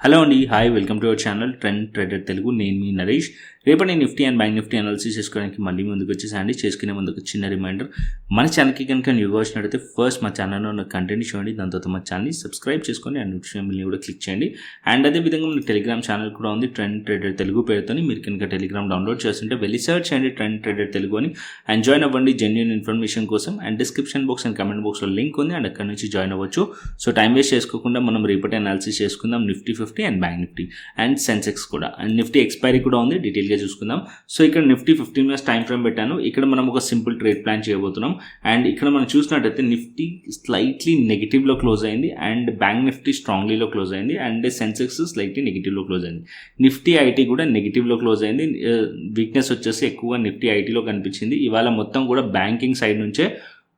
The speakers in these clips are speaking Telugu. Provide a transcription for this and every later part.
హలో అండి, hi, welcome to our channel trend trader Telugu. నేను మీ నరేష్. రేపటి Nifty and bank Nifty analysis చేసుకోవడానికి మళ్ళీ ముందుకు వచ్చేసండి. చేసుకునే ముందుకు చిన్న రిమైండర్, మన ఛానల్కి కనుక న్యూగా వచ్చినట్టయితే ఫస్ట్ మా ఛానల్లో ఉన్న కంటెంట్ చూడండి, దాని తర్వాత మా ఛానల్ని సబ్స్క్రైబ్ చేసుకొని అండ్ నోటిఫికేషన్ బిల్ని కూడా క్లిక్ చేయండి. అండ్ అదేవిధంగా మన టెలిగ్రామ్ ఛానల్ కూడా ఉంది, ట్రెండ్ ట్రేడర్ తెలుగు పేరుతో. మీరు కనుక టెలిగ్రామ్ డౌన్లోడ్ చేస్తుంటే వెళ్ళి సర్చ్ చేయండి ట్రెండ్ ట్రేడర్ తెలుగు అని, అండ్ జాయిన్ అవ్వండి జెన్యూన్ ఇన్ఫర్మేషన్ కోసం. And description box and comment బాక్స్లో లింక్ ఉంది, అండ్ అక్కడ నుంచి జాయిన్ అవ్వచ్చు. సో టైం వేస్ట్ చేసుకోకుండా మనం రేపటి అనాలిసిస్ చేసుకుందాం, Nifty 50 and bank Nifty and Sensex కూడా. అండ్ నిఫ్టీ ఎక్స్పైరీ కూడా ఉంది, డీటెయిల్గా చూసుకుందాం. సో ఇక్కడ నిఫ్టీ 15 మినిట్స్ టైం ఫ్రేమ్ పెట్టాను. ఇక్కడ మనం ఒక సింపుల్ ట్రేడ్ ప్లాన్ చేయబోతున్నాం. అండ్ ఇక్కడ మనం చూసినట్టయితే నిఫ్టీ స్లైట్లీ నెగిటివ్లో క్లోజ్ అయింది, అండ్ బ్యాంక్ నిఫ్టీ స్ట్రాంగ్లీలో క్లోజ్ అయింది, అండ్ సెన్సెక్స్ స్లైట్లీ నెగిటివ్లో క్లోజ్ అయింది. నిఫ్టీ ఐటీ కూడా నెగిటివ్లో క్లోజ్ అయింది. వీక్నెస్ వచ్చేసి ఎక్కువగా నిఫ్టీ ఐటీలో కనిపించింది. ఇవాళ మొత్తం కూడా బ్యాంకింగ్ సైడ్ నుంచే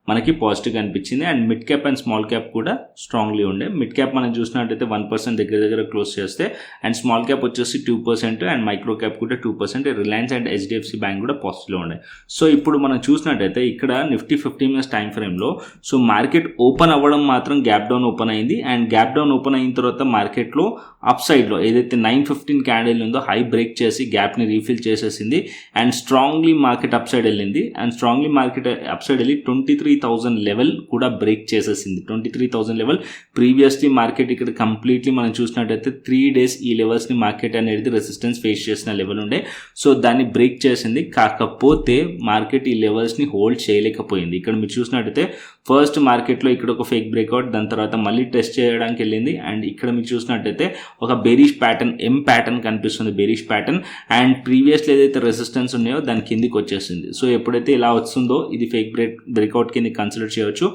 మనకి పాజిటివ్గా అనిపించింది. And mid cap and small cap కూడా స్ట్రాంగ్లీ ఉండే. మిడ్ క్యాప్ మనం చూసినట్టయితే 1% దగ్గర క్లోజ్ చేస్తే, అండ్ స్మాల్ క్యాప్ వచ్చేసి 2%, అండ్ మైక్రో క్యాప్ కూడా 2%. రిలయన్స్ అండ్ హెచ్డిఎఫ్సి బ్యాంక్ కూడా పాజిటివ్లో ఉండే. సో ఇప్పుడు మనం చూసినట్టయితే ఇక్కడ నిఫ్టీ 15 మినిట్స్ టైం ఫ్రేమ్లో సో మార్కెట్ ఓపెన్ అవ్వడం మాత్రం గ్యాప్ డౌన్ ఓపెన్ అయింది. అండ్ గ్యాప్ డౌన్ ఓపెన్ అయిన తర్వాత మార్కెట్లో అప్ సైడ్లో ఏదైతే 915 క్యాండిల్ ఉందో హై బ్రేక్ చేసి గ్యాప్ని రీఫిల్ చేసేసింది. And strongly market up side వెళ్ళింది. And strongly market up side వెళ్ళి 23,000 లెవెల్ కూడా బ్రేక్ చేసేసింది. 23,000 లెవెల్ ప్రీవియస్లీ మార్కెట్ ఇక్కడ కంప్లీట్లీ మనం చూసినట్టయితే 3 days ఈ లెవెల్స్ని మార్కెట్ అనేది రెసిస్టెన్స్ ఫేస్ చేసిన లెవెల్ ఉండే. సో దాన్ని బ్రేక్ చేసింది. కాకపోతే మార్కెట్ ఈ లెవెల్స్ని హోల్డ్ చేయలేకపోయింది. ఇక్కడ మీరు చూసినట్టయితే ఫస్ట్ మార్కెట్లో ఇక్కడ ఒక ఫేక్ బ్రేక్అవుట్, దాని తర్వాత మళ్ళీ టెస్ట్ చేయడానికి వెళ్ళింది. అండ్ ఇక్కడ మీరు చూసినట్టయితే ఒక బేరిష్ ప్యాటర్న్, ఎం ప్యాటర్న్ కనిపిస్తుంది, బేరిష్ ప్యాటర్న్. అండ్ ప్రీవియస్లో ఏదైతే రెసిస్టెన్స్ ఉన్నాయో దాని కిందికి వచ్చేసింది. సో ఎప్పుడైతే ఇలా వస్తుందో ఇది ఫేక్ బ్రేక్అవుట్ కింద కన్సిడర్ చేయవచ్చు.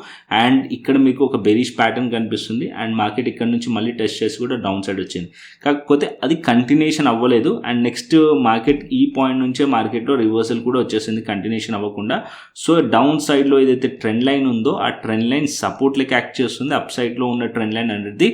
అండ్ ఇక్కడ మీకు ఒక బేరిష్ ప్యాటర్న్ కనిపిస్తుంది. అండ్ మార్కెట్ ఇక్కడ నుంచి మళ్ళీ టెస్ట్ చేసి కూడా డౌన్ సైడ్ వచ్చింది. కాకపోతే అది కంటిన్యూషన్ అవ్వలేదు. అండ్ నెక్స్ట్ మార్కెట్ ఈ పాయింట్ నుంచే మార్కెట్లో రివర్సల్ కూడా వచ్చేసింది కంటిన్యూషన్ అవ్వకుండా. సో డౌన్ సైడ్లో ఏదైతే ట్రెండ్ లైన్ ఉందో ఆ ట్రెండ్ లైన్ సపోర్ట్ లెక్క యాక్ట్ చేస్తుంది. అప్ సైడ్లో ఉన్న ట్రెండ్ లైన్ అనేది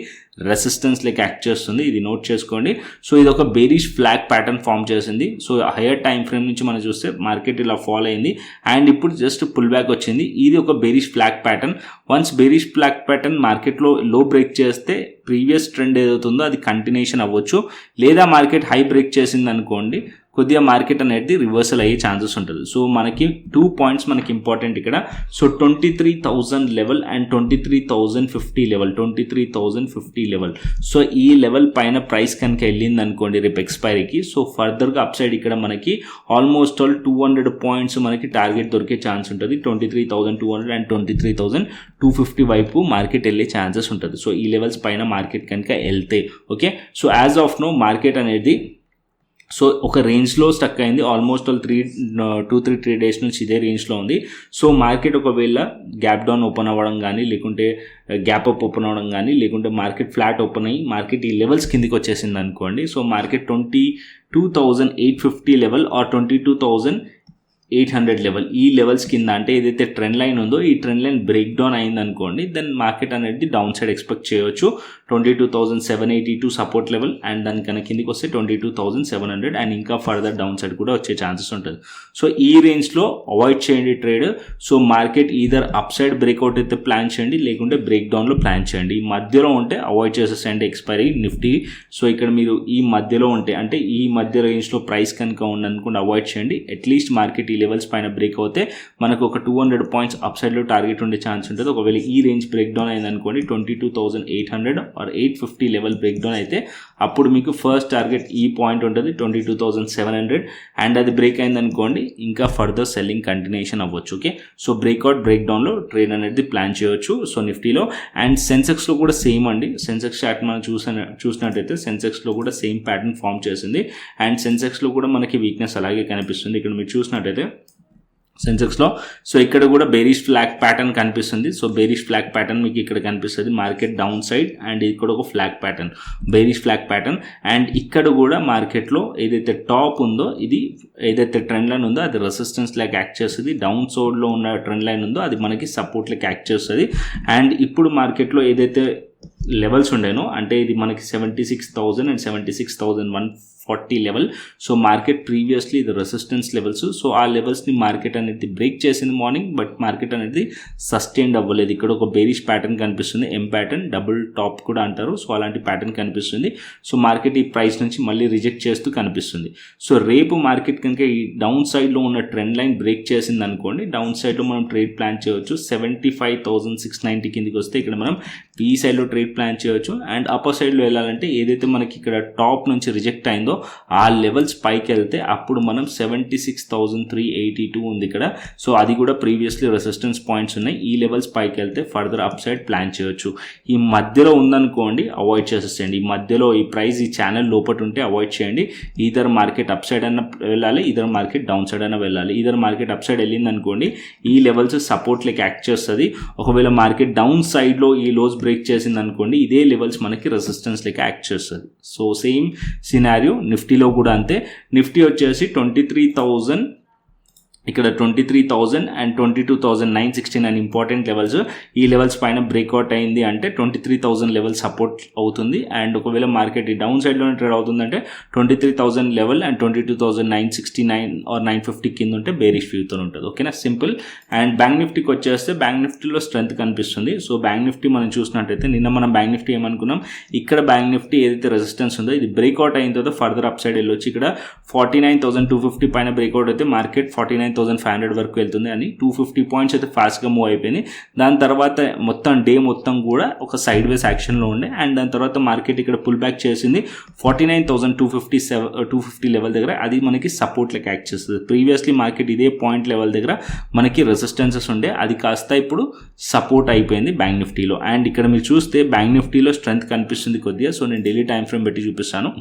రెసిస్టెన్స్ లెక్క యాక్ట్ చేస్తుంది. ఇది నోట్ చేసుకోండి. సో ఇది ఒక బేరిష్ ఫ్లాగ్ ప్యాటర్న్ ఫామ్ చేసింది. సో హైయర్ టైం ఫ్రేమ్ నుంచి మనం చూస్తే మార్కెట్ ఇలా ఫాలో అయింది. అండ్ ఇప్పుడు జస్ట్ పుల్ బ్యాక్ వచ్చింది. ఇది ఒక bearish flag pattern. Once bearish flag pattern మార్కెట్లో లో బ్రేక్ చేస్తే ప్రీవియస్ ట్రెండ్ ఏదవుతుందో అది కంటిన్యూషన్ అవ్వచ్చు. లేదా మార్కెట్ హై బ్రేక్ చేసింది అనుకోండి, కొద్దిగా మార్కెట్ అనేది రివర్సల్ అయ్యే ఛాన్సెస్ ఉంటుంది. సో మనకి 2 points మనకి ఇంపార్టెంట్ ఇక్కడ. So 23,000 level and 23,050 level, 23,050 level. So ఈ లెవెల్ పైన ప్రైస్ కనుక వెళ్ళింది అనుకోండి రేపు ఎక్స్పైరీకి, సో ఫర్దర్గా అప్ సైడ్ ఇక్కడ మనకి ఆల్మోస్ట్ 200 points మనకి టార్గెట్ దొరికే ఛాన్స్ ఉంటుంది. 23,200 అండ్ 23,250 వైపు మార్కెట్ వెళ్ళే ఛాన్సెస్ ఉంటుంది. సో ఈ లెవెల్స్ పైన మార్కెట్ కనుక వెళ్తే okay. So as of now market అనేది సో ఒక రేంజ్లో స్టక్ అయింది. ఆల్మోస్ట్ 2-3 days నుంచి ఇదే రేంజ్లో ఉంది. సో మార్కెట్ ఒకవేళ గ్యాప్ డౌన్ ఓపెన్ అవ్వడం కానీ, లేకుంటే గ్యాప్ అప్ ఓపెన్ అవ్వడం కానీ, లేకుంటే మార్కెట్ ఫ్లాట్ ఓపెన్ అయ్యి మార్కెట్ ఈ లెవెల్స్ కిందికి వచ్చేసింది అనుకోండి, so market 22,850 level or 22,800 level, ఈ లెవెల్స్ కింద అంటే ఏదైతే ట్రెండ్ లైన్ ఉందో ఈ ట్రెండ్ లైన్ బ్రేక్ డౌన్ అయింది అనుకోండి, దెన్ మార్కెట్ అనేది డౌన్ సైడ్ ఎక్స్పెక్ట్ చేయవచ్చు. 22,782 సపోర్ట్ లెవెల్, అండ్ దానికన్నా కిందికి వస్తే 22,700, అండ్ ఇంకా ఫర్దర్ డౌన్ సైడ్ కూడా వచ్చే ఛాన్సెస్ ఉంటుంది. సో ఈ రేంజ్లో అవాయిడ్ చేయండి trade. So market either up side breakout అయితే ప్లాన్ చేయండి, లేకుంటే బ్రేక్ డౌన్లో ప్లాన్ చేయండి. ఈ మధ్యలో ఉంటే అవాయిడ్ చేసేసేయండి ఎక్స్పైరీ నిఫ్టీ. సో ఇక్కడ మీరు ఈ మధ్యలో ఉంటే, అంటే ఈ మధ్య రేంజ్లో ప్రైస్ కనుక ఉందనుకోండి అవాయిడ్ చేయండి. అట్లీస్ట్ మార్కెట్ ఈ లెవెల్స్ పైన బ్రేక్ అవుతే మనకు ఒక 200 points అప్ సైడ్లో టార్గెట్ ఉండే ఛాన్స్ ఉంటుంది. ఒకవేళ ఈ రేంజ్ బ్రేక్ డౌన్ అయింది అనుకోండి 22,800 ఆర్ 850 లెవెల్ బ్రేక్ డౌన్ అయితే అప్పుడు మీకు ఫస్ట్ టార్గెట్ ఈ పాయింట్ ఉంటుంది 22,700, అండ్ అది బ్రేక్ అయింది అనుకోండి ఇంకా ఫర్దర్ సెల్లింగ్ కంటిన్యూషన్ అవ్వచ్చు. ఓకే. సో బ్రేక్అవుట్ బ్రేక్ డౌన్లో ట్రేడ్ అనేది ప్లాన్ చేయవచ్చు. సో నిఫ్టీలో అండ్ సెన్సెక్స్లో కూడా సేమ్ అండి. సెన్సెక్స్ చార్ట్ మనం చూసినట్టయితే సెన్సెక్స్లో కూడా సేమ్ ప్యాటర్న్ ఫామ్ చేసింది. అండ్ సెన్సెక్స్లో కూడా మనకి వీక్నెస్ అలాగే కనిపిస్తుంది. ఇక్కడ మీరు చూసినట్టయితే సెన్సెక్స్లో సో ఇక్కడ కూడా బేరిష్ ఫ్లాగ్ ప్యాటర్న్ కనిపిస్తుంది. సో బేరిష్ ఫ్లాగ్ ప్యాటర్న్ మీకు ఇక్కడ కనిపిస్తుంది, మార్కెట్ డౌన్ సైడ్, అండ్ ఇక్కడ ఒక flag pattern, bearish flag pattern. And ఇక్కడ కూడా మార్కెట్లో ఏదైతే టాప్ ఉందో, ఇది ఏదైతే ట్రెండ్ లైన్ ఉందో అది రెసిస్టెన్స్ లాగా యాక్ట్ చేస్తుంది. డౌన్ సైడ్లో ఉన్న ట్రెండ్ లైన్ ఉందో అది మనకి సపోర్ట్ లాగా యాక్ట్ చేస్తుంది. అండ్ ఇప్పుడు మార్కెట్లో ఏదైతే లెవెల్స్ ఉండేనో, అంటే ఇది మనకి 76,000 and 76,1 40 level. So market previously ఇది రెసిస్టెన్స్ లెవెల్స్. సో ఆ లెవెల్స్ని మార్కెట్ అనేది బ్రేక్ చేసింది మార్నింగ్, బట్ మార్కెట్ అనేది సస్టైన్డ్ అవ్వలేదు. ఇక్కడ ఒక బేరిష్ ప్యాటర్న్ కనిపిస్తుంది, ఎం ప్యాటర్న్, డబుల్ టాప్ కూడా అంటారు. సో అలాంటి ప్యాటర్న్ కనిపిస్తుంది. సో మార్కెట్ ఈ ప్రైస్ నుంచి మళ్ళీ రిజెక్ట్ చేస్తూ కనిపిస్తుంది. సో రేపు మార్కెట్ కనుక ఈ డౌన్ సైడ్లో ఉన్న ట్రెండ్ లైన్ బ్రేక్ చేసింది అనుకోండి, డౌన్ సైడ్లో మనం ట్రేడ్ ప్లాన్ చేయవచ్చు. 75,690 కిందికి వస్తే ఇక్కడ మనం ఈ సైడ్లో ట్రేడ్ ప్లాన్ చేయవచ్చు. అండ్ అప్పర్ సైడ్లో వెళ్ళాలంటే ఏదైతే మనకి ఇక్కడ టాప్ నుంచి రిజెక్ట్ అయిందో ఆ లెవెల్స్ పైకి వెళ్తే అప్పుడు మనం 76,382 ఉంది ఇక్కడ. సో అది కూడా ప్రీవియస్లీ రెసిస్టెన్స్ పాయింట్స్ ఉన్నాయి. ఈ లెవెల్స్ పైకి వెళ్తే ఫర్దర్ అప్ సైడ్ ప్లాన్ చేయవచ్చు. ఈ మధ్యలో ఉందనుకోండి అవాయిడ్ చేసేసేయండి. ఈ మధ్యలో ఈ ప్రైస్ ఈ ఛానల్ లోపల ఉంటే అవాయిడ్ చేయండి. ఈధర్ మార్కెట్ అప్ సైడ్ అన్న వెళ్ళాలి, ఈధర్ మార్కెట్ డౌన్ సైడ్ అన్న వెళ్ళాలి. ఈధర్ మార్కెట్ అప్ సైడ్ వెళ్ళింది అనుకోండి ఈ లెవెల్స్ సపోర్ట్ లెక్క యాక్ట్ చేస్తుంది. ఒకవేళ మార్కెట్ డౌన్ సైడ్లో ఈ లోస్ బ్రేక్ చేసింది అనుకోండి ఇదే లెవెల్స్ మనకి రెసిస్టెన్స్ లెక్క యాక్ట్ చేస్తుంది. సో సేమ్ సినారియో నిఫ్టీలో కూడా అంతే. నిఫ్టీ వచ్చేసి 23,000 ఇక్కడ 23,000 అండ్ 22,969 ఇంపార్టెంట్ లెవెల్స్. ఈ లెవెల్స్ పైన బ్రేక్అవుట్ అయింది అంటే 23,000 లెవెల్ సపోర్ట్ అవుతుంది. అండ్ ఒకవేళ మార్కెట్ ఈ డౌన్ సైడ్లోనే ట్రేడ్ అవుతుందంటే 23,000 లెవెల్ అండ్ 22,969 ఆర్ 950 కింద ఉంటే బేరిష్ వ్యూతో ఉంటుంది. ఓకేనా, సింపుల్. అండ్ బ్యాంక్ నిఫ్టీకి వచ్చేస్తే బ్యాంక్ నిఫ్టీలో స్ట్రెంత్ కనిపిస్తుంది. సో బ్యాంక్ నిఫ్టీ మనం చూసినట్టయితే నిన్న మనం బ్యాంక్ నిఫ్టీ ఏమనుకున్నాం, ఇక్కడ బ్యాంక్ నిఫ్టీ ఏదైతే రెసిస్టెన్స్ ఉందో ఇది బ్రేక్అవుట్ అయిన తర్వాత ఫర్దర్ అప్ సైడ్ వెళ్ళొచ్చు. ఇక్కడ 49,250 పైన బ్రేక్అవుట్ అయితే మార్కెట్ 49,500 వరకు వెళ్తుంది అని 250 పాయింట్స్ అయితే ఫాస్ట్గా మూవ్ అయిపోయింది. దాని తర్వాత మొత్తం డే మొత్తం కూడా ఒక సైడ్ వేస్ యాక్షన్లో ఉండే. అండ్ దాని తర్వాత మార్కెట్ ఇక్కడ పుల్ బ్యాక్ చేసింది 49,250 లెవెల్ దగ్గర. అది మనకి సపోర్ట్ లెక్క యాక్ట్ చేస్తుంది. ప్రీవియస్లీ మార్కెట్ ఇదే పాయింట్ లెవెల్ దగ్గర మనకి రెసిస్టెన్సెస్ ఉండే, అది కాస్త ఇప్పుడు సపోర్ట్ అయిపోయింది బ్యాంక్ నిఫ్టీలో. అండ్ ఇక్కడ మీరు చూస్తే బ్యాంక్ నిఫ్టీలో స్ట్రెంత్ కనిపిస్తుంది కొద్దిగా. సో నేను డైలీ టైం ఫ్రేమ్ పెట్టి చూపిస్తాను.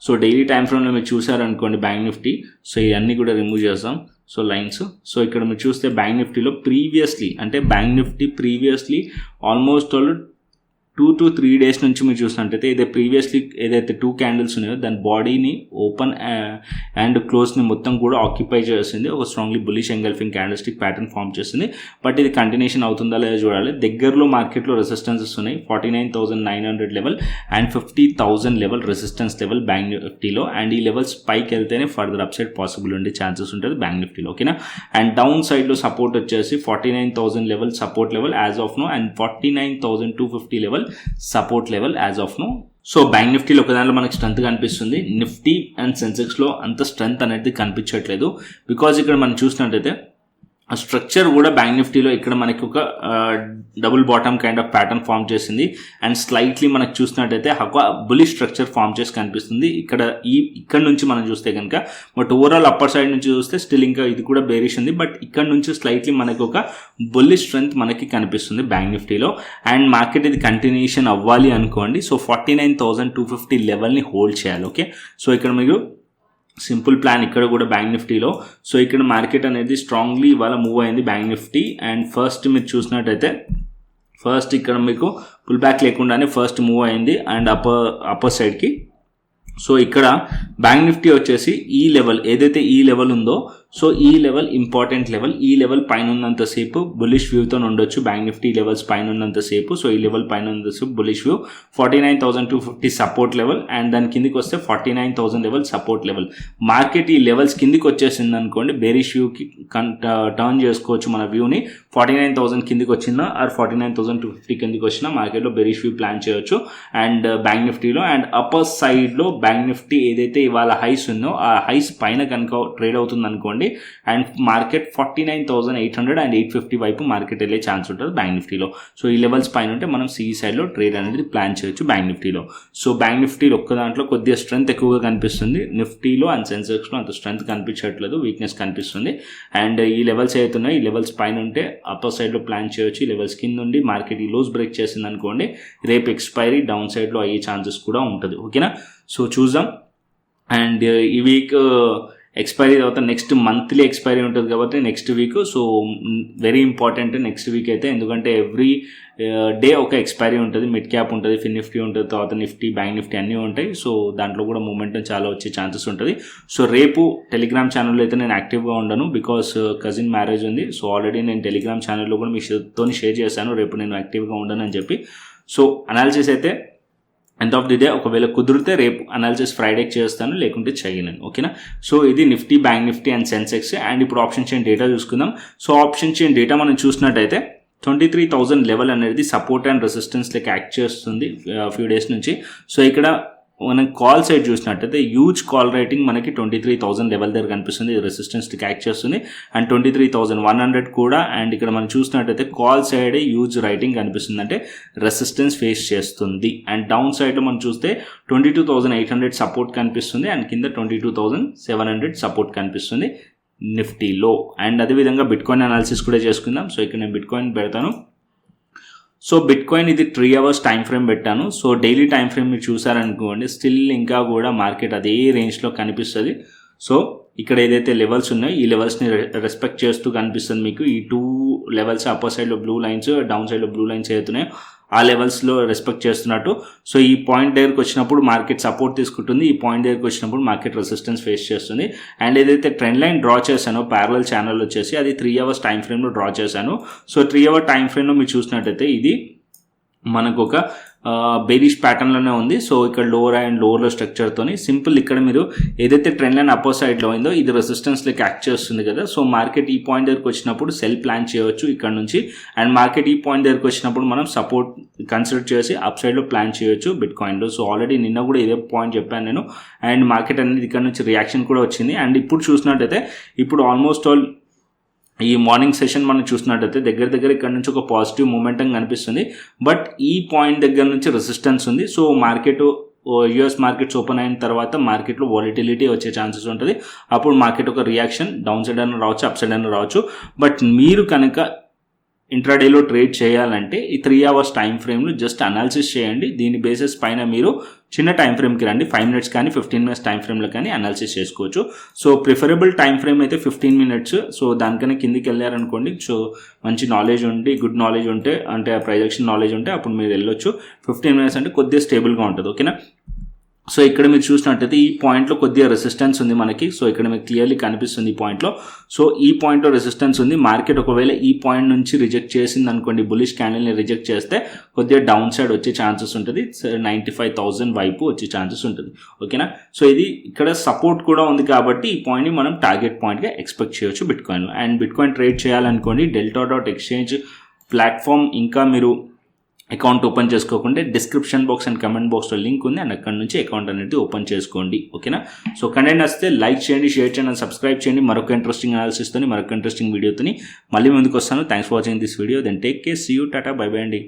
సో డైలీ టైం ఫ్రేమ్లో మీరు చూసారనుకోండి బ్యాంక్ నిఫ్టీ, సో ఇవన్నీ కూడా రిమూవ్ చేస్తాం. సో లైన్స్, సో ఇక్కడ మీరు చూస్తే బ్యాంక్ నిఫ్టీలో ప్రీవియస్లీ అంటే బ్యాంక్ నిఫ్టీ ప్రీవియస్లీ ఆల్మోస్ట్ వాళ్ళు 2 to 3 డేస్ నుంచి మీరు చూసినట్టయితే ఇదే ప్రీవియస్లీ ఏదైతే 2 క్యాండిల్స్ ఉన్నాయో దాని బాడీని ఓపెన్ అండ్ క్లోజ్ని మొత్తం కూడా ఆక్యుపై చేసింది. ఒక strongly bullish engulfing candlestick pattern form చేసింది. బట్ ఇది కంటిన్యూషన్ అవుతుందా లేదా చూడాలి. దగ్గరలో మార్కెట్లో రెసిస్టెన్సెస్ ఉన్నాయి 49,900 level and 50,000 level resistance level bank నిఫ్టీలో. అండ్ ఈ లెవెల్స్ పైకి వెళ్తేనే ఫర్దర్ అప్ సైడ్ పాసిబుల్ ఉండే ఛాన్సెస్ ఉంటుంది బ్యాంక్ నిఫ్టీలో. ఓకేనా, అండ్ డౌన్ సైడ్లో సపోర్ట్ వచ్చేసి 49,000 level support level as of now and 49,250 level support level as of now. So bank నిఫ్టీలో ఒక దాంట్లో మనకి స్ట్రెంత్ కనిపిస్తుంది. నిఫ్టీ అండ్ సెన్సెక్స్లో అంత స్ట్రెంత్ అనేది కనిపించట్లేదు. బికాజ్ ఇక్కడ మనం చూసినట్టయితే ఆ స్ట్రక్చర్ కూడా బ్యాంక్ నిఫ్టీలో ఇక్కడ మనకి ఒక double bottom kind of pattern form చేసింది. అండ్ స్లైట్లీ మనకు చూసినట్టయితే ఒక బులిష్ స్ట్రక్చర్ ఫామ్ చేసి కనిపిస్తుంది ఇక్కడ నుంచి మనం చూస్తే కనుక. బట్ ఓవరాల్ అప్పర్ సైడ్ నుంచి చూస్తే స్టిల్ ఇంకా ఇది కూడా బేరిష్ ఉంది. బట్ ఇక్కడ నుంచి స్లైట్లీ మనకి ఒక బులిష్ స్ట్రెంత్ మనకి కనిపిస్తుంది బ్యాంక్ నిఫ్టీలో. అండ్ మార్కెట్ ఇది కంటిన్యూషన్ అవ్వాలి అనుకోండి. సో 49,250 లెవెల్ని హోల్డ్ చేయాలి. ఓకే, సో ఇక్కడ మీరు సింపుల్ ప్లాన్ ఇక్కడ కూడా బ్యాంక్ నిఫ్టీలో. సో ఇక్కడ మార్కెట్ అనేది స్ట్రాంగ్లీ ఇవాళ మూవ్ అయింది బ్యాంక్ నిఫ్టీ. అండ్ ఫస్ట్ మీరు చూసినట్టయితే ఫస్ట్ ఇక్కడ మీకు పుల్ బ్యాక్ లేకుండానే ఫస్ట్ మూవ్ అయింది అండ్ అప్పర్ సైడ్కి. సో ఇక్కడ బ్యాంక్ నిఫ్టీ వచ్చేసి ఈ లెవెల్ ఏదైతే ఈ లెవెల్ ఉందో, సో ఈ లెవెల్ ఇంపార్టెంట్ లెవెల్. ఈ లెవెల్ పైన ఉన్నంతసేపు బులిష్ వ్యూతో ఉండొచ్చు బ్యాంక్ నిఫ్టీ లెవెల్స్ పైన ఉన్నంతసేపు. సో ఈ లెవెల్ పైన ఉన్నంతసేపు bullish view. 49,250 support level and దాని కిందికి వస్తే 49,000 లెవెల్ సపోర్ట్ లెవెల్. మార్కెట్ ఈ లెవెల్స్ కిందికి వచ్చేసింది అనుకోండి బేరిష్ వ్యూకి టర్న్ చేసుకోవచ్చు మన వ్యూని. 49,000 కిందికి వచ్చినా ఆర్ 49,250 కిందికి వచ్చినా మార్కెట్లో బేరిష్ వ్యూ ప్లాన్ చేయొచ్చు అండ్ బ్యాంక్ నిఫ్టీలో. అండ్ అప్పర్ సైడ్లో బ్యాంక్ నిఫ్టీ ఏదైతే ఇవాళ హైస్ ఉందో ఆ హైస్ పైన కనుక ట్రేడ్ అవుతుంది అనుకోండి అండ్ మార్కెట్ 49,800 అండ్ 850 వైపు మార్కెట్ వెళ్ళే ఛాన్స్ ఉంటుంది బ్యాంక్ నిఫ్టీలో. సో ఈ లెవెల్స్ పైన ఉంటే మనం సిఈ సైడ్లో ట్రేడ్ అనేది ప్లాన్ చేయొచ్చు బ్యాంక్ నిఫ్టీలో. సో బ్యాంక్ నిఫ్టీలో ఒక్క దాంట్లో కొద్దిగా స్ట్రెంత్ ఎక్కువగా కనిపిస్తుంది. నిఫ్టీలో అండ్ సెన్సెక్స్లో అంత స్ట్రెంత్ కనిపించట్లేదు, వీక్నెస్ కనిపిస్తుంది. అండ్ ఈ లెవెల్స్ అవుతున్నాయి, ఈ లెవెల్స్ పైన ఉంటే అప్పర్ సైడ్లో ప్లాన్ చేయొచ్చు. ఈ లెవెల్స్ కింద ఉండి మార్కెట్ ఈ లోస్ బ్రేక్ చేసింది అనుకోండి రేపు ఎక్స్పైరీ డౌన్ సైడ్లో అయ్యే ఛాన్సెస్ కూడా ఉంటుంది. ఓకేనా, సో చూద్దాం. అండ్ ఈ వీక్ ఎక్స్పైరీ తర్వాత నెక్స్ట్ మంత్లీ ఎక్స్పైరీ ఉంటుంది కాబట్టి next week. So very important next week అయితే, ఎందుకంటే ఎవ్రీ డే ఒక ఎక్స్పైరీ ఉంటుంది. మిడ్ క్యాప్ ఉంటుంది, ఫిన్ నిఫ్టీ ఉంటుంది, తర్వాత నిఫ్టీ బ్యాంక్ నిఫ్టీ అన్నీ ఉంటాయి. సో దాంట్లో కూడా మూమెంట్ చాలా వచ్చే ఛాన్సెస్ ఉంటుంది. సో రేపు టెలిగ్రామ్ ఛానల్లో అయితే నేను యాక్టివ్గా ఉండను బికాస్ కజిన్ మ్యారేజ్ ఉంది. సో ఆల్రెడీ నేను టెలిగ్రామ్ ఛానల్లో కూడా మీతో షేర్ చేశాను రేపు నేను యాక్టివ్గా ఉండను అని చెప్పి. సో అనాలిసిస్ అయితే ఎండ్ ఆఫ్ ది డే ఒకవేళ కుదిరితే రేపు అనాలిసిస్ ఫ్రైడేకి చేస్తాను, లేకుంటే చేయను. ఓకేనా. సో ఇది Nifty, bank Nifty and Sensex. And ఇప్పుడు ఆప్షన్ చైన్ డేటా చూసుకుందాం. సో ఆప్షన్ చైన్ డేటా మనం చూసినట్టయితే 23,000 లెవెల్ అనేది సపోర్ట్ అండ్ రెసిస్టెన్స్ లెక్క యాక్ట్ చేస్తుంది ఫ్యూ డేస్ నుంచి. సో ఇక్కడ మనం కాల్ సైడ్ చూసినట్టయితే హ్యూజ్ కాల్ రైటింగ్ మనకి 23,000 లెవెల్ దగ్గర కనిపిస్తుంది, రెసిస్టెన్స్ యాక్ట్ చేస్తుంది. అండ్ 23,100 కూడా. అండ్ ఇక్కడ మనం చూసినట్టయితే కాల్ సైడ్ హ్యూజ్ రైటింగ్ కనిపిస్తుంది, అంటే రెసిస్టెన్స్ ఫేస్ చేస్తుంది. అండ్ డౌన్ సైడ్లో మనం చూస్తే 22,800 సపోర్ట్ కనిపిస్తుంది, అండ్ కింద 22,700 సపోర్ట్ కనిపిస్తుంది నిఫ్టీలో. అండ్ అదేవిధంగా బిట్కాయిన్ అనాలిసిస్ కూడా చేసుకుందాం. సో ఇక్కడ నేను బిట్కాయిన్ పెడతాను. సో బిట్కాయిన్ ఇది 3 hours టైం ఫ్రేమ్ పెట్టాను. సో డైలీ టైం ఫ్రేమ్ మీరు చూసారనుకోండి, స్టిల్ ఇంకా కూడా మార్కెట్ అదే రేంజ్లో కనిపిస్తుంది. సో ఇక్కడ ఏదైతే లెవెల్స్ ఉన్నాయో ఈ లెవెల్స్ని రెస్పెక్ట్ చేస్తూ కనిపిస్తుంది మీకు. ఈ 2 లెవెల్స్ అప్పర్ సైడ్లో బ్లూ లైన్స్, డౌన్ సైడ్లో బ్లూ లైన్స్ అవుతున్నాయో ఆ లెవెల్స్లో రెస్పెక్ట్ చేస్తున్నట్టు. సో ఈ పాయింట్ దగ్గరకు వచ్చినప్పుడు మార్కెట్ సపోర్ట్ తీసుకుంటుంది, ఈ పాయింట్ దగ్గరకు వచ్చినప్పుడు మార్కెట్ రెసిస్టెన్స్ ఫేస్ చేస్తుంది. అండ్ ఏదైతే ట్రెండ్ లైన్ డ్రా చేశానో ప్యారలల్ ఛానల్ వచ్చేసి అది 3 hours టైం ఫ్రేమ్లో డ్రా చేశాను. సో 3 hour టైం ఫ్రేమ్లో మీరు చూసినట్టయితే ఇది మనకు ఒక బేరిష్ ప్యాటర్న్లోనే ఉంది. సో ఇక్కడ లోవర్ అండ్ లోవర్లో స్ట్రక్చర్తోని సింపుల్ ఇక్కడ మీరు ఏదైతే ట్రెండ్ లైన్ అప్పర్ సైడ్లో ఉందో ఇది రెసిస్టెన్స్ లెక్క యాక్ట్ చేస్తుంది కదా. సో మార్కెట్ ఈ పాయింట్ దగ్గరకు వచ్చినప్పుడు సెల్ ప్లాన్ చేయవచ్చు ఇక్కడ నుంచి. అండ్ మార్కెట్ ఈ పాయింట్ దగ్గరకు వచ్చినప్పుడు మనం సపోర్ట్ కన్సిడర్ చేసి అప్ సైడ్లో ప్లాన్ చేయొచ్చు బిట్కాయిన్లో. సో ఆల్రెడీ నిన్న కూడా ఇదే పాయింట్ చెప్పాను నేను. అండ్ మార్కెట్ అనేది ఇక్కడ నుంచి రియాక్షన్ కూడా వచ్చింది. అండ్ ఇప్పుడు చూసినట్టయితే ఇప్పుడు ఆల్మోస్ట్ ఆల్ ఈ మార్నింగ్ సెషన్ మనం చూసినట్టయితే దగ్గర ఇక్కడ నుంచి ఒక పాజిటివ్ మూమెంటం కనిపిస్తుంది. బట్ ఈ పాయింట్ దగ్గర నుంచి రెసిస్టెన్స్ ఉంది. So market US markets open అయిన తర్వాత మార్కెట్లో వాలిటిలిటీ వచ్చే ఛాన్సెస్ ఉంటుంది. అప్పుడు మార్కెట్ ఒక రియాక్షన్ డౌన్ సైడ్ అయినా రావచ్చు, అప్ సైడ్ అయినా రావచ్చు. బట్ మీరు కనుక ఇంట్రాడేలో ట్రేడ్ చేయాలంటే ఈ 3 hours టైం ఫ్రేమ్లో జస్ట్ అనాలిసిస్ చేయండి. దీని బేసిస్ పైన మీరు చిన్న టైం ఫ్రేమ్కి రండి, 5 minutes కానీ 15 minutes టైం ఫ్రేమ్లో కానీ అనాలిసిస్ చేసుకోవచ్చు. సో ప్రిఫరబుల్ టైం ఫ్రేమ్ అయితే 15 minutes. సో దానికన్నా కిందికి వెళ్ళారనుకోండి, సో మంచి నాలెడ్జ్ ఉండి గుడ్ నాలెడ్జ్ ఉంటే, అంటే ప్రొజెక్షన్ నాలెడ్జ్ ఉంటే అప్పుడు మీరు వెళ్ళొచ్చు. 15 minutes అంటే కొద్దిగా స్టేబుల్గా ఉంటుంది. ఓకేనా. సో ఇక్కడ మీరు చూసినట్టయితే ఈ పాయింట్లో కొద్దిగా రెసిస్టెన్స్ ఉంది మనకి. సో ఇక్కడ మీకు క్లియర్లీ కనిపిస్తుంది ఈ పాయింట్లో. సో ఈ పాయింట్లో రెసిస్టెన్స్ ఉంది. మార్కెట్ ఒకవేళ ఈ పాయింట్ నుంచి రిజెక్ట్ చేసింది అనుకోండి, బులిష్ క్యాండిల్ని రిజెక్ట్ చేస్తే కొద్దిగా డౌన్ సైడ్ వచ్చే ఛాన్సెస్ ఉంటుంది, 95,000 వైపు వచ్చే ఛాన్సెస్ ఉంటుంది. ఓకేనా. సో ఇది ఇక్కడ సపోర్ట్ కూడా ఉంది కాబట్టి ఈ పాయింట్ని మనం టార్గెట్ పాయింట్గా ఎక్స్పెక్ట్ చేయొచ్చు బిట్కాయిన్లో. అండ్ బిట్కాయిన్ ట్రేడ్ చేయాలనుకోండి delta.exchange ప్లాట్ఫామ్ ఇంకా మీరు అకౌంట్ ఓపెన్ చేసుకోకుంటే డిస్క్రిప్షన్ బాక్స్ అండ్ కమెంట్ బాక్స్లో లింక్ ఉంది, అండ్ అక్కడ నుంచి అకౌంట్ అనేది ఓపెన్ చేసుకోండి. ఓకేనా. సో కంటెంట్ వస్తే లైక్ చేయండి, షేర్ చేయండి, అండ్ సబ్స్క్రైబ్ చేయండి. మరొక ఇంట్రెస్టింగ్ అనాలిసిస్తోని, మరొక ఇంట్రెస్టింగ్ వీడియోతోని మళ్ళీ ముందుకు వస్తాను. Thanks for watching this video. Then take care, see you, tata, bye bye అండి.